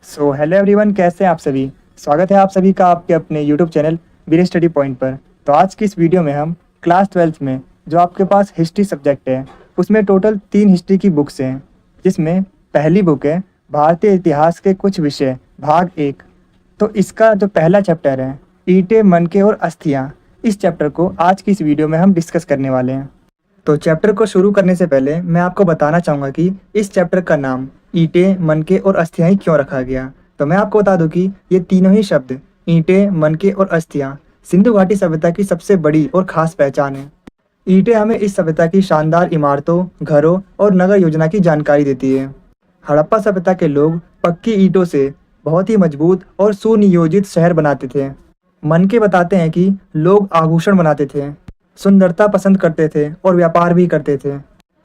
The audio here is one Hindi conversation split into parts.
हेलो एवरीवन, कैसे हैं आप सभी। स्वागत है आप सभी का आपके अपने यूट्यूब चैनल बीरे स्टडी पॉइंट पर। तो आज की इस वीडियो में हम क्लास 12th में जो आपके पास हिस्ट्री सब्जेक्ट है उसमें टोटल 3 हिस्ट्री की बुक्स हैं, जिसमें पहली बुक है भारतीय इतिहास के कुछ विषय भाग 1। तो इसका जो पहला चैप्टर है ईंटें, मनके और अस्थियाँ, इस चैप्टर को आज की इस वीडियो में हम डिस्कस करने वाले हैं। तो चैप्टर को शुरू करने से पहले मैं आपको बताना चाहूँगा कि इस चैप्टर का नाम ईंटें, मनके और अस्थियाँ ही क्यों रखा गया। तो मैं आपको बता दूं कि ये तीनों ही शब्द ईंटें, मनके और अस्थियाँ सिंधु घाटी सभ्यता की सबसे बड़ी और खास पहचान है। ईंटें हमें इस सभ्यता की शानदार इमारतों, घरों और नगर योजना की जानकारी देती है। हड़प्पा सभ्यता के लोग पक्की ईंटों से बहुत ही मजबूत और सुनियोजित शहर बनाते थे। मनके बताते हैं कि लोग आभूषण बनाते थे, सुंदरता पसंद करते थे और व्यापार भी करते थे।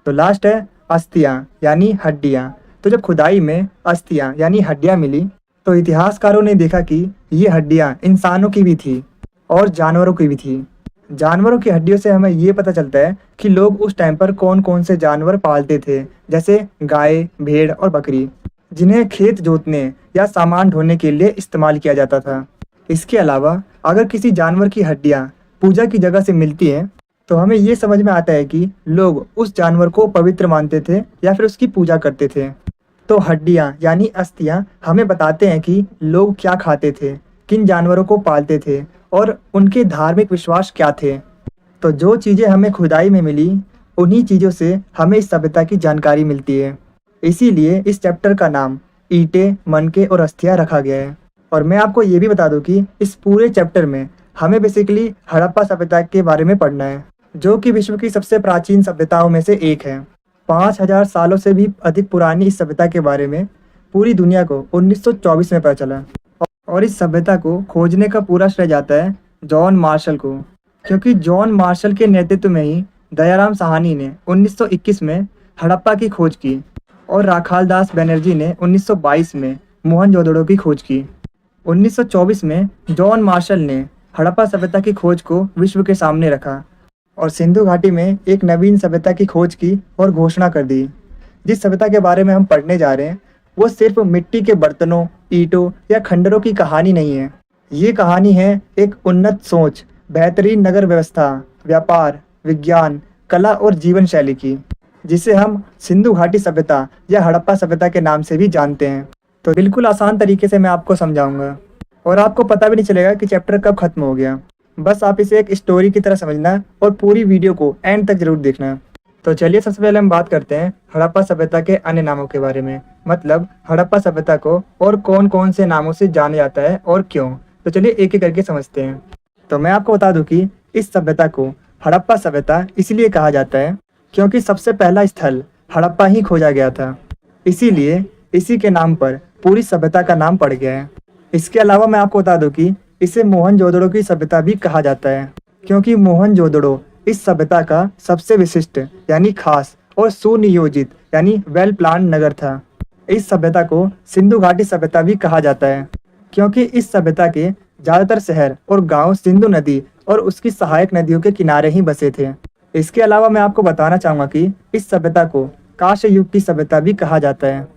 तो लास्ट है अस्थियाँ यानी हड्डियाँ। तो जब खुदाई में अस्थियाँ यानी हड्डियाँ मिली तो इतिहासकारों ने देखा कि ये हड्डियाँ इंसानों की भी थी और जानवरों की भी थी। जानवरों की हड्डियों से हमें ये पता चलता है कि लोग उस टाइम पर कौन कौन से जानवर पालते थे, जैसे गाय, भेड़ और बकरी, जिन्हें खेत जोतने या सामान ढोने के लिए इस्तेमाल किया जाता था। इसके अलावा अगर किसी जानवर की हड्डियाँ पूजा की जगह से मिलती हैं तो हमें ये समझ में आता है कि लोग उस जानवर को पवित्र मानते थे या फिर उसकी पूजा करते थे। तो हड्डियाँ यानी अस्थियाँ हमें बताते हैं कि लोग क्या खाते थे, किन जानवरों को पालते थे और उनके धार्मिक विश्वास क्या थे। तो जो चीज़ें हमें खुदाई में मिली उन्हीं चीज़ों से हमें इस सभ्यता की जानकारी मिलती है। इसीलिए इस चैप्टर का नाम ईंटें, मनके और अस्थियाँ रखा गया है। और मैं आपको ये भी बता दूं कि इस पूरे चैप्टर में हमें बेसिकली हड़प्पा सभ्यता के बारे में पढ़ना है, जो कि विश्व की सबसे प्राचीन सभ्यताओं में से एक है। 5000 सालों से भी अधिक पुरानी इस सभ्यता के बारे में पूरी दुनिया को 1924 में पता चला। और इस सभ्यता को खोजने का पूरा श्रेय जाता है जॉन मार्शल को, क्योंकि जॉन मार्शल के नेतृत्व में ही दयाराम साहनी ने 1921 में हड़प्पा की खोज की और राखालदास बनर्जी ने 1922 में मोहनजोदड़ो की खोज की। 1924 में जॉन मार्शल ने हड़प्पा सभ्यता की खोज को विश्व के सामने रखा और सिंधु घाटी में एक नवीन सभ्यता की खोज की और घोषणा कर दी। जिस सभ्यता के बारे में हम पढ़ने जा रहे हैं वो सिर्फ मिट्टी के बर्तनों, ईंटों या खंडरों की कहानी नहीं है। ये कहानी है एक उन्नत सोच, बेहतरीन नगर व्यवस्था, व्यापार, विज्ञान, कला और जीवन शैली की, जिसे हम सिंधु घाटी सभ्यता या हड़प्पा सभ्यता के नाम से भी जानते हैं। तो बिल्कुल आसान तरीके से मैं आपको समझाऊंगा और आपको पता भी नहीं चलेगा कि चैप्टर कब खत्म हो गया। बस आप इसे एक स्टोरी की तरह समझना और पूरी वीडियो को एंड तक जरूर देखना। तो चलिए सबसे पहले हम बात करते हैं हड़प्पा सभ्यता के अन्य नामों के बारे में, मतलब हड़प्पा सभ्यता को और कौन कौन से नामों से जाना जाता है और क्यों। तो चलिए एक एक करके समझते हैं। तो मैं आपको बता दूं कि इस सभ्यता को हड़प्पा सभ्यता इसलिए कहा जाता है क्योंकि सबसे पहला स्थल हड़प्पा ही खोजा गया था, इसीलिए इसी के नाम पर पूरी सभ्यता का नाम पड़ गया है। इसके अलावा मैं आपको बता दूं कि इसे मोहनजोदड़ो की सभ्यता भी कहा जाता है, क्योंकि मोहनजोदड़ो इस सभ्यता का सबसे विशिष्ट यानी खास और सुनियोजित यानी वेल प्लान नगर था। इस सभ्यता को सिंधु घाटी सभ्यता भी कहा जाता है, क्योंकि इस सभ्यता के ज़्यादातर शहर और गांव सिंधु नदी और उसकी सहायक नदियों के किनारे ही बसे थे। इसके अलावा मैं आपको बताना चाहूँगा कि इस सभ्यता को कांस्य युग की सभ्यता भी कहा जाता है,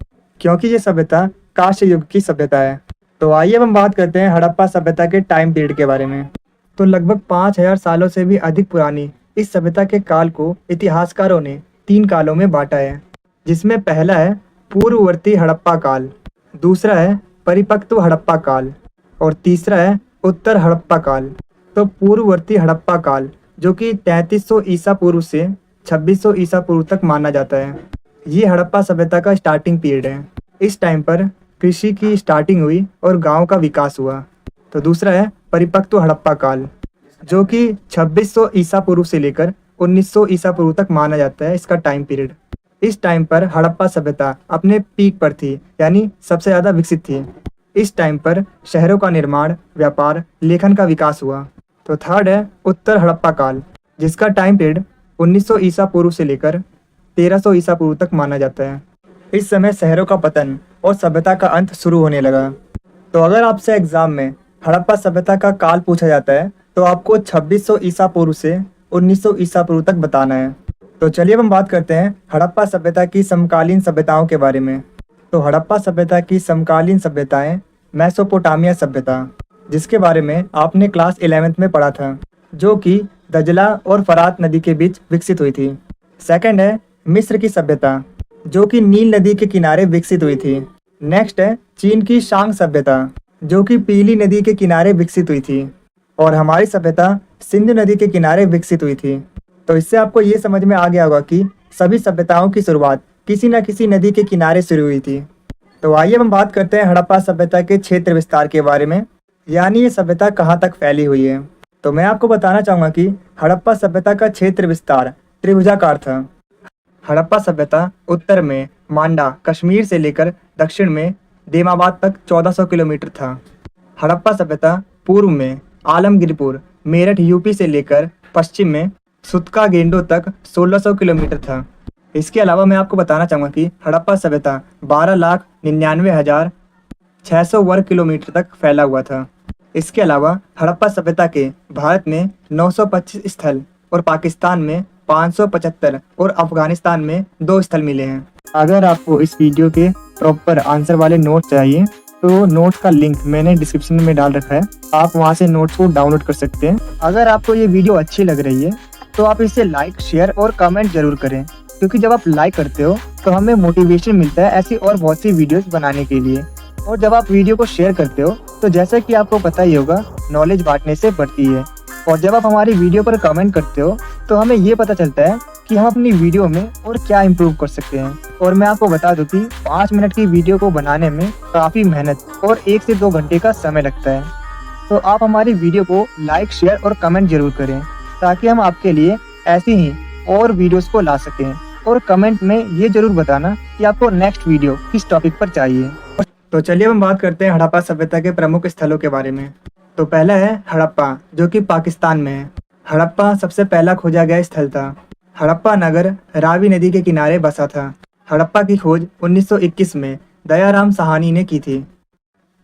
क्योंकि ये सभ्यता कांस्य युग की सभ्यता है। तो आइए अब हम बात करते हैं हड़प्पा सभ्यता के टाइम पीरियड के बारे में। तो लगभग 5000 सालों से भी अधिक पुरानी इस सभ्यता के काल को इतिहासकारों ने 3 कालों में बांटा है, जिसमें पहला है पूर्ववर्ती हड़प्पा काल, दूसरा है परिपक्व हड़प्पा काल और तीसरा है उत्तर हड़प्पा काल। तो पूर्ववर्ती हड़प्पा काल, जो कि 3300 ईसा पूर्व से 2600 ईसा पूर्व तक माना जाता है, ये हड़प्पा सभ्यता का स्टार्टिंग पीरियड है। इस टाइम पर कृषि की स्टार्टिंग हुई और गांव का विकास हुआ। तो दूसरा है परिपक्व हड़प्पा काल, जो कि 2600 ईसा पूर्व से लेकर 1900 ईसा पूर्व तक माना जाता है इसका टाइम पीरियड। इस टाइम पर हड़प्पा सभ्यता अपने पीक पर थी, यानी सबसे ज़्यादा विकसित थी। इस टाइम पर शहरों का निर्माण, व्यापार, लेखन का विकास हुआ। तो थर्ड है उत्तर हड़प्पा काल, जिसका टाइम पीरियड 1900 ईसा पूर्व से लेकर 1300 ईसा पूर्व तक माना जाता है। इस समय शहरों का पतन और सभ्यता का अंत शुरू होने लगा। तो अगर आपसे एग्जाम में हड़प्पा सभ्यता का काल पूछा जाता है तो आपको 2600 ईसा पूर्व से 1900 ईसा पूर्व तक बताना है। तो चलिए अब हम बात करते हैं हड़प्पा सभ्यता की समकालीन सभ्यताओं के बारे में। तो हड़प्पा सभ्यता की समकालीन सभ्यताएं मेसोपोटामिया सभ्यता, जिसके बारे में आपने क्लास 11th में पढ़ा था, जो कि दजला और फरात नदी के बीच विकसित हुई थी। सेकंड है मिस्र की सभ्यता, जो कि नील नदी के किनारे विकसित हुई थी। नेक्स्ट है चीन की शांग सभ्यता, जो कि पीली नदी के किनारे विकसित हुई थी। और हमारी सभ्यता सिंधु नदी के किनारे विकसित हुई थी। तो इससे आपको ये समझ में आ गया होगा कि सभी सभ्यताओं की शुरुआत किसी न किसी नदी के किनारे शुरू हुई थी। तो आइए हम बात करते हैं हड़प्पा सभ्यता के क्षेत्र विस्तार के बारे में, यानी ये सभ्यता कहाँ तक फैली हुई है। तो मैं आपको बताना चाहूँगा कि हड़प्पा सभ्यता का क्षेत्र विस्तार त्रिभुजाकार था। हड़प्पा सभ्यता उत्तर में मांडा कश्मीर से लेकर दक्षिण में देमाबाद तक 1400 किलोमीटर था। हड़प्पा सभ्यता पूर्व में आलमगीरपुर मेरठ यूपी से लेकर पश्चिम में सुतका गेंडो तक 1600 किलोमीटर था। इसके अलावा मैं आपको बताना चाहूँगा कि हड़प्पा सभ्यता 12,99,600 वर्ग किलोमीटर तक फैला हुआ था। इसके अलावा हड़प्पा सभ्यता के भारत में 925 स्थल और पाकिस्तान में 575 और अफगानिस्तान में 2 स्थल मिले हैं। अगर आपको इस वीडियो के प्रॉपर आंसर वाले नोट चाहिए तो नोट्स का लिंक मैंने डिस्क्रिप्शन में डाल रखा है, आप वहां से नोट्स को डाउनलोड कर सकते हैं। अगर आपको ये वीडियो अच्छी लग रही है तो आप इसे लाइक, शेयर और कमेंट जरूर करें, क्योंकि जब आप लाइक करते हो तो हमें मोटिवेशन मिलता है ऐसी और बहुत सी वीडियोस बनाने के लिए। और जब आप वीडियो को शेयर करते हो तो जैसा कि आपको पता ही होगा, नॉलेज बांटने से बढ़ती है। और जब आप हमारी वीडियो पर कमेंट करते हो तो हमें ये पता चलता है कि हम अपनी वीडियो में और क्या इम्प्रूव कर सकते हैं। और मैं आपको बता दूं कि 5 मिनट की वीडियो को बनाने में काफ़ी मेहनत और 1 से 2 घंटे का समय लगता है। तो आप हमारी वीडियो को लाइक, शेयर और कमेंट जरूर करें, ताकि हम आपके लिए ऐसी ही और वीडियोस को ला सकें। और कमेंट में ये जरूर बताना कि आपको नेक्स्ट वीडियो किस टॉपिक पर चाहिए। तो चलिए हम बात करते हैं हड़प्पा सभ्यता के प्रमुख स्थलों के बारे में। तो पहला है हड़प्पा, जो कि पाकिस्तान में है। हड़प्पा सबसे पहला खोजा गया स्थल था। हड़प्पा नगर रावी नदी के किनारे बसा था। हड़प्पा की खोज 1921 में दयाराम साहनी ने की थी।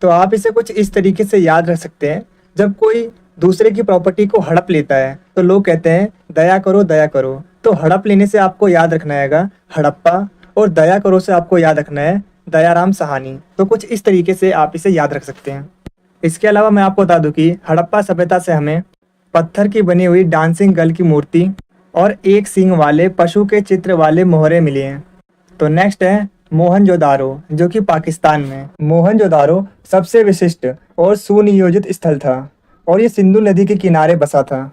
तो आप इसे कुछ इस तरीके से याद रख सकते हैं, जब कोई दूसरे की प्रॉपर्टी को हड़प लेता है तो लोग कहते हैं दया करो दया करो। तो हड़प लेने से आपको याद रखना है हड़प्पा, और दया करो से आपको याद रखना है दयाराम साहनी। तो कुछ इस तरीके से आप इसे याद रख सकते हैं। इसके अलावा मैं आपको बता दूं कि हड़प्पा सभ्यता से हमें पत्थर की बनी हुई डांसिंग गर्ल की मूर्ति और एक सींग वाले पशु के चित्र वाले मोहरे मिले हैं। तो नेक्स्ट है मोहनजोदारो, जो कि पाकिस्तान में। मोहनजोदारो सबसे विशिष्ट और सुनियोजित स्थल था और ये सिंधु नदी के किनारे बसा था।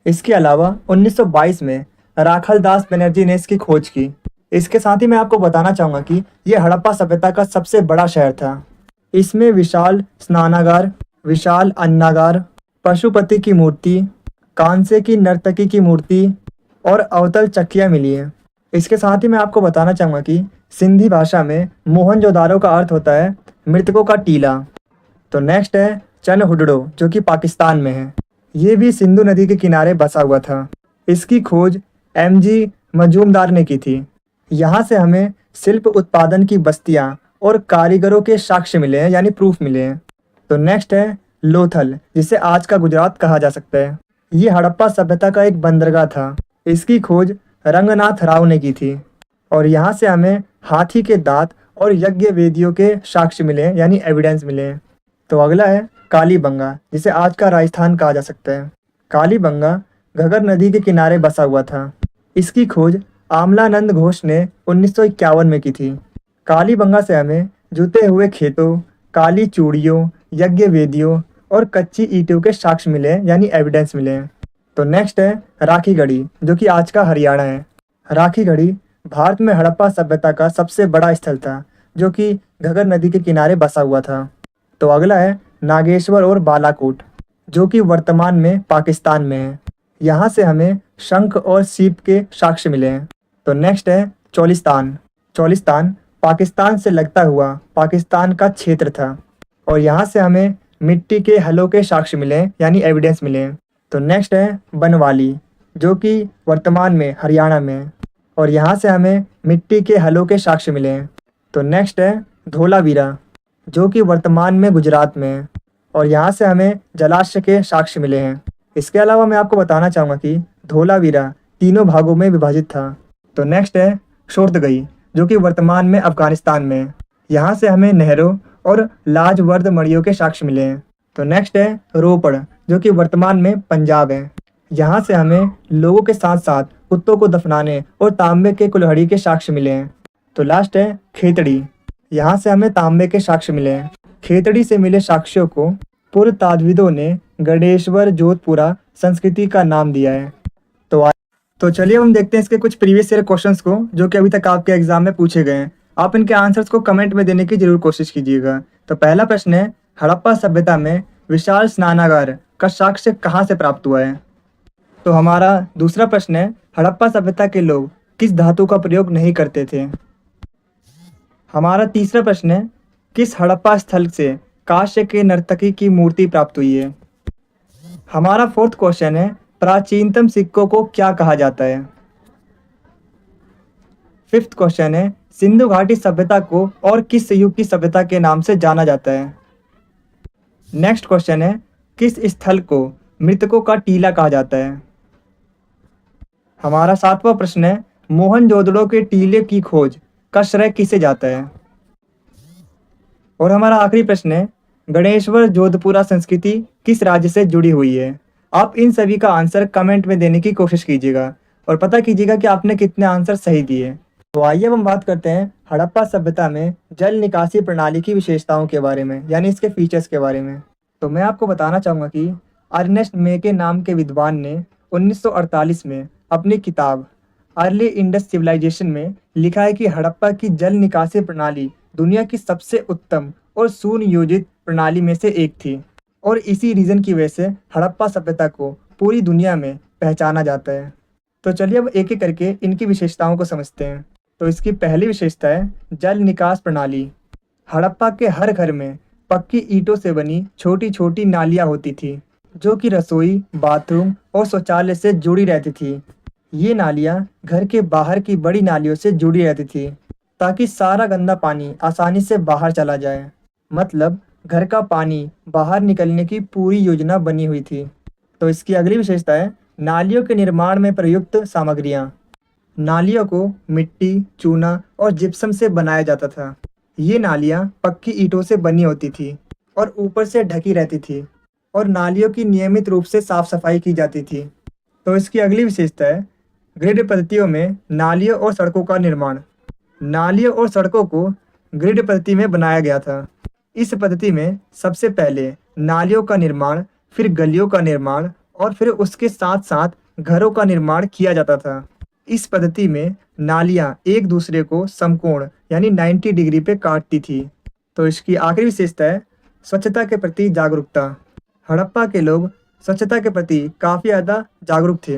इसके अलावा 1922 में राखलदास बनर्जी ने इसकी खोज की। इसके साथ ही मैं आपको बताना चाहूँगा कि ये हड़प्पा सभ्यता का सबसे बड़ा शहर था। इसमें विशाल स्नानागार, विशाल अन्नागार, पशुपति की मूर्ति, कांसे की नर्तकी की मूर्ति और अवतल चक्कियाँ मिली हैं। इसके साथ ही मैं आपको बताना चाहूँगा कि सिंधी भाषा में मोहनजोदारो का अर्थ होता है मृतकों का टीला। तो नेक्स्ट है चनहुडड़ो, जो कि पाकिस्तान में है। ये भी सिंधु नदी के किनारे बसा हुआ था। इसकी खोज MG मजूमदार ने की थी। यहाँ से हमें शिल्प उत्पादन की बस्तियाँ और कारीगरों के साक्ष्य मिले हैं, यानी प्रूफ मिले हैं। तो नेक्स्ट है लोथल, जिसे आज का गुजरात कहा जा सकता है। ये हड़प्पा सभ्यता का एक बंदरगाह था। इसकी खोज रंगनाथ राव ने की थी और यहाँ से हमें हाथी के दांत और यज्ञ वेदियों के साक्ष्य मिले हैं, यानी एविडेंस मिले हैं। तो अगला है कालीबंगा, जिसे आज का राजस्थान कहा जा सकता है। कालीबंगा घगर नदी के किनारे बसा हुआ था। इसकी खोज आमलानंद घोष ने 1951 में की थी। कालीबंगा से हमें जुते हुए खेतों, काली चूड़ियों, यज्ञ वेदियों और कच्ची ईंटों के साक्ष्य मिले हैं, यानी एविडेंस मिले हैं। तो नेक्स्ट है राखीगढ़ी, जो कि आज का हरियाणा है। राखीगढ़ी भारत में हड़प्पा सभ्यता का सबसे बड़ा स्थल था, जो कि घगर नदी के किनारे बसा हुआ था। तो अगला है नागेश्वर और बालाकोट, जो कि वर्तमान में पाकिस्तान में है। यहाँ से हमें शंख और सीप के साक्ष्य मिले हैं। तो नेक्स्ट है चोलिस्तान। चोलिस्तान पाकिस्तान से लगता हुआ पाकिस्तान का क्षेत्र था और यहाँ से हमें मिट्टी के हलों के साक्ष्य मिले हैं, यानी एविडेंस मिले हैं। तो नेक्स्ट है बनवाली, जो कि वर्तमान में हरियाणा में है और यहाँ से हमें मिट्टी के हलों के साक्ष्य मिले हैं। तो नेक्स्ट है धोलावीरा, जो कि वर्तमान में गुजरात में है और यहाँ से हमें जलाशय के साक्ष्य मिले हैं। इसके अलावा मैं आपको बताना चाहूँगा कि धोलावीरा 3 भागों में विभाजित था। तो नेक्स्ट है शोरतगई, जो कि वर्तमान में अफगानिस्तान में है। यहाँ से हमें नहरों और लाजवर्द मड़ियों के साक्ष्य मिले हैं। तो नेक्स्ट है रोपड़, जो कि वर्तमान में पंजाब है। यहाँ से हमें लोगों के साथ साथ कुत्तों को दफनाने और तांबे के कुल्हाड़ी के साक्ष्य मिले हैं। तो लास्ट है खेतड़ी, यहाँ से हमें तांबे के साक्ष्य मिले हैं। खेतड़ी से मिले साक्ष्यों को पुरातात्विदों ने गणेश्वर जोधपुरा संस्कृति का नाम दिया है। तो चलिए हम देखते हैं इसके कुछ प्रीवियस ईयर क्वेश्चंस को, जो कि अभी तक आपके एग्जाम में पूछे गए हैं। आप इनके आंसर्स को कमेंट में देने की जरूर कोशिश कीजिएगा। तो पहला प्रश्न है, हड़प्पा सभ्यता में विशाल स्नानागार का साक्ष्य कहाँ से प्राप्त हुआ है? तो हमारा दूसरा प्रश्न है, हड़प्पा सभ्यता के लोग किस धातु का प्रयोग नहीं करते थे? हमारा तीसरा प्रश्न है, किस हड़प्पा स्थल से कांस्य के नर्तकी की मूर्ति प्राप्त हुई है? हमारा फोर्थ क्वेश्चन है, प्राचीनतम सिक्कों को क्या कहा जाता है? फिफ्थ क्वेश्चन है, सिंधु घाटी सभ्यता को और किस युग की सभ्यता के नाम से जाना जाता है? नेक्स्ट क्वेश्चन है, किस स्थल को मृतकों का टीला कहा जाता है? हमारा सातवां प्रश्न है, मोहनजोदड़ो के टीले की खोज का श्रेय किसे जाता है? और हमारा आखिरी प्रश्न है, गणेश्वर जोधपुरा संस्कृति किस राज्य से जुड़ी हुई है? आप इन सभी का आंसर कमेंट में देने की कोशिश कीजिएगा और पता कीजिएगा कि आपने कितने आंसर सही दिए। तो आइए हम बात करते हैं हड़प्पा सभ्यता में जल निकासी प्रणाली की विशेषताओं के बारे में, यानी इसके फीचर्स के बारे में। तो मैं आपको बताना चाहूँगा कि अर्नेस्ट मेके नाम के विद्वान ने 1948 में अपनी किताब अर्ली इंडस सिविलाइजेशन में लिखा है कि हड़प्पा की जल निकासी प्रणाली दुनिया की सबसे उत्तम और सुनियोजित प्रणाली में से एक थी, और इसी रीज़न की वजह से हड़प्पा सभ्यता को पूरी दुनिया में पहचाना जाता है। तो चलिए अब एक एक करके इनकी विशेषताओं को समझते हैं। तो इसकी पहली विशेषता है जल निकास प्रणाली। हड़प्पा के हर घर में पक्की ईंटों से बनी छोटी छोटी नालियाँ होती थी, जो कि रसोई, बाथरूम और शौचालय से जुड़ी रहती थी। ये नालियाँ घर के बाहर की बड़ी नालियों से जुड़ी रहती थी, ताकि सारा गंदा पानी आसानी से बाहर चला जाए। मतलब घर का पानी बाहर निकलने की पूरी योजना बनी हुई थी। तो इसकी अगली विशेषता है नालियों के निर्माण में प्रयुक्त सामग्रियाँ। नालियों को मिट्टी, चूना और जिप्सम से बनाया जाता था। ये नालियाँ पक्की ईंटों से बनी होती थी और ऊपर से ढकी रहती थी, और नालियों की नियमित रूप से साफ सफाई की जाती थी। तो इसकी अगली विशेषता है ग्रिड पद्धतियों में नालियों और सड़कों का निर्माण। नालियों और सड़कों को ग्रिड पद्धति में बनाया गया था। इस पद्धति में सबसे पहले नालियों का निर्माण, फिर गलियों का निर्माण और फिर उसके साथ साथ घरों का निर्माण किया जाता था। इस पद्धति में नालियाँ एक दूसरे को समकोण यानी 90 डिग्री पे काटती थी। तो इसकी आखिरी विशेषता है स्वच्छता के प्रति जागरूकता। हड़प्पा के लोग स्वच्छता के प्रति काफ़ी ज़्यादा जागरूक थे।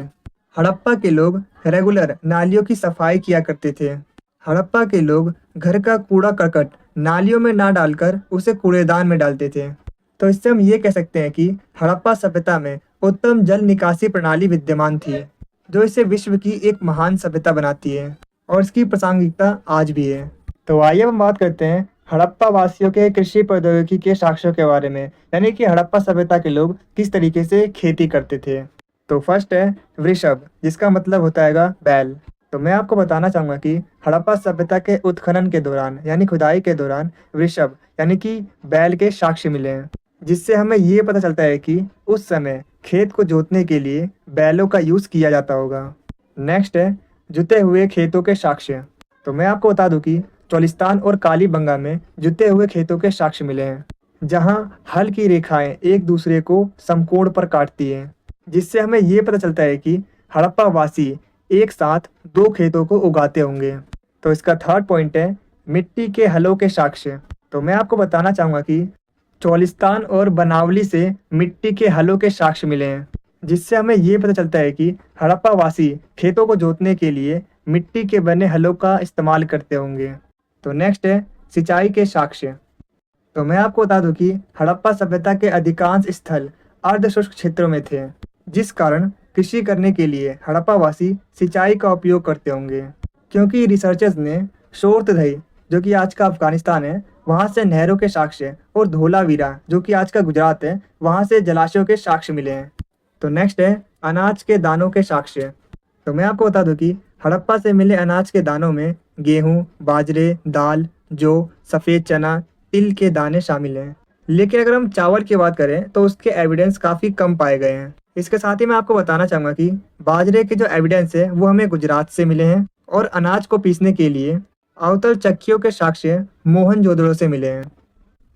हड़प्पा के लोग रेगुलर नालियों की सफाई किया करते थे। हड़प्पा के लोग घर का कूड़ा करकट नालियों में ना डालकर उसे कूड़ेदान में डालते थे। तो इससे हम ये कह सकते हैं कि हड़प्पा सभ्यता में उत्तम जल निकासी प्रणाली विद्यमान थी, जो इसे विश्व की एक महान सभ्यता बनाती है, और इसकी प्रासंगिकता आज भी है। तो आइए हम बात करते हैं हड़प्पा वासियों के कृषि प्रौद्योगिकी के साक्ष्यों के बारे में, यानी कि हड़प्पा सभ्यता के लोग किस तरीके से खेती करते थे। तो फर्स्ट है वृषभ, जिसका मतलब होता है बैल। तो मैं आपको बताना चाहूँगा कि हड़प्पा सभ्यता के उत्खनन के दौरान यानी खुदाई के दौरान वृषभ यानी कि बैल के साक्ष्य मिले हैं, जिससे हमें ये पता चलता है कि उस समय खेत को जोतने के लिए बैलों का यूज़ किया जाता होगा। नेक्स्ट है जुते हुए खेतों के साक्ष्य। तो मैं आपको बता दूं कि चोलिस्तान और कालीबंगा में जुते हुए खेतों के साक्ष्य मिले हैं, जहां हल की रेखाएं एक दूसरे को समकोण पर काटती हैं, जिससे हमें ये पता चलता है कि हड़प्पा वासी एक साथ दो खेतों को उगाते होंगे। तो इसका थर्ड पॉइंट है मिट्टी के हलों के साक्ष्य। तो मैं आपको बताना चाहूँगा कि चोलिस्तान और बनावली से मिट्टी के हलों के साक्ष्य मिले हैं, जिससे हमें ये पता चलता है कि हड़प्पा वासी खेतों को जोतने के लिए मिट्टी के बने हलों का इस्तेमाल करते होंगे। तो नेक्स्ट है सिंचाई के साक्ष्य। तो मैं आपको बता दूं कि हड़प्पा सभ्यता के अधिकांश स्थल अर्धशुष्क क्षेत्रों में थे, जिस कारण कृषि करने के लिए हड़प्पा वासी सिंचाई का उपयोग करते होंगे, क्योंकि रिसर्चर्स ने शोरतधई, जो कि आज का अफगानिस्तान है, वहाँ से नहरों के साक्ष्य, और धोलावीरा, जो कि आज का गुजरात है, वहाँ से जलाशयों के साक्ष्य मिले हैं। तो नेक्स्ट है अनाज के दानों के साक्ष्य। तो मैं आपको बता दूं कि हड़प्पा से मिले अनाज के दानों में गेहूं, बाजरे, दाल, जौ, सफ़ेद चना, तिल के दाने शामिल हैं। लेकिन अगर हम चावल की बात करें तो उसके एविडेंस काफ़ी कम पाए गए हैं। इसके साथ ही मैं आपको बताना चाहूँगा कि बाजरे के जो एविडेंस है वो हमें गुजरात से मिले हैं और अनाज को पीसने के लिए अवतल चक्कियों के साक्ष्य मोहनजोदड़ो से मिले हैं।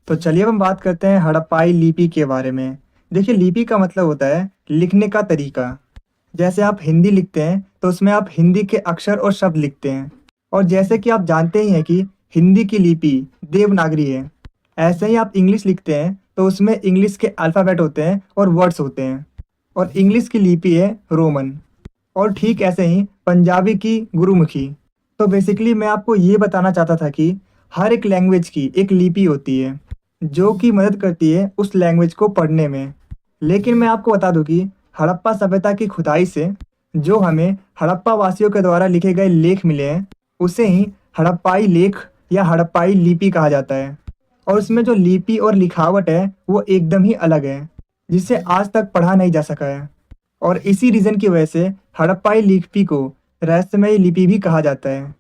तो चलिए अब हम बात करते हैं हड़प्पाई लिपि के बारे में। देखिए, लिपि का मतलब होता है लिखने का तरीका। जैसे आप हिंदी लिखते हैं तो उसमें आप हिंदी के अक्षर और शब्द लिखते हैं, और जैसे कि आप जानते ही हैं कि हिंदी की लिपि देवनागरी है, ऐसे ही आप इंग्लिश लिखते हैं तो उसमें इंग्लिश के अल्फ़ाबेट होते हैं और वर्ड्स होते हैं, और इंग्लिश की लिपि है रोमन। और ठीक ऐसे ही पंजाबी की गुरुमुखी। तो बेसिकली मैं आपको ये बताना चाहता था कि हर एक लैंग्वेज की एक लिपि होती है जो कि मदद करती है उस लैंग्वेज को पढ़ने में। लेकिन मैं आपको बता दूं कि हड़प्पा सभ्यता की खुदाई से जो हमें हड़प्पा वासियों के द्वारा लिखे गए लेख मिले हैं उसे ही हड़प्पाई लेख या हड़प्पाई लिपि कहा जाता है। और उसमें जो लिपि और लिखावट है वो एकदम ही अलग है, जिसे आज तक पढ़ा नहीं जा सका है। और इसी रीज़न की वजह से हड़प्पाई लिपि को रहस्यमयी लिपि भी कहा जाता है।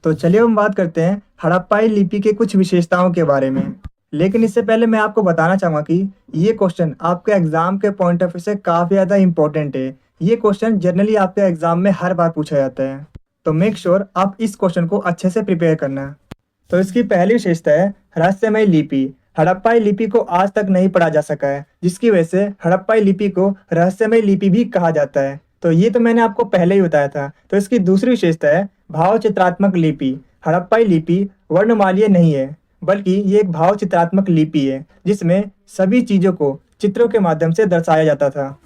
तो चलिए हम बात करते हैं हड़प्पाई लिपि के कुछ विशेषताओं के बारे में। लेकिन इससे पहले मैं आपको बताना चाहूँगा कि ये क्वेश्चन आपके एग्ज़ाम के पॉइंट ऑफ व्यू से काफ़ी ज़्यादा इंपॉर्टेंट है। ये क्वेश्चन जनरली आपके एग्ज़ाम में हर बार पूछा जाता है, तो मेक श्योर आप इस क्वेश्चन को अच्छे से प्रिपेयर करना। तो इसकी पहली विशेषता है रहस्यमय लिपि। हड़प्पाई लिपि को आज तक नहीं पढ़ा जा सका है, जिसकी वजह से हड़प्पाई लिपि को रहस्यमय लिपि भी कहा जाता है। तो ये तो मैंने आपको पहले ही बताया था। तो इसकी दूसरी विशेषता है भाव चित्रात्मक लिपि। हड़प्पाई लिपि वर्णमालीय नहीं है, बल्कि ये एक भाव चित्रात्मक लिपि है जिसमें सभी चीज़ों को चित्रों के माध्यम से दर्शाया जाता था।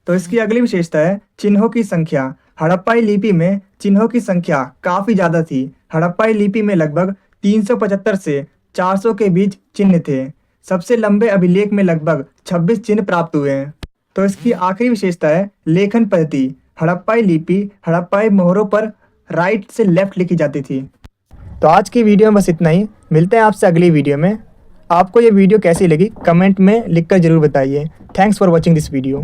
तो इसकी अगली विशेषता है चिन्हों की संख्या। हड़प्पाई लिपि में चिन्हों की संख्या काफ़ी ज़्यादा थी। हड़प्पाई लिपि में लगभग 375 से 400 के बीच चिन्ह थे। सबसे लंबे अभिलेख में लगभग 26 चिन्ह प्राप्त हुए हैं। तो इसकी आखिरी विशेषता है लेखन पद्धति। हड़प्पाई लिपि हड़प्पाई मोहरों पर राइट से लेफ्ट लिखी जाती थी। तो आज की वीडियो में बस इतना ही। मिलते हैं आपसे अगली वीडियो में। आपको ये वीडियो कैसी लगी कमेंट में लिखकर ज़रूर बताइए। Thanks for watching this video.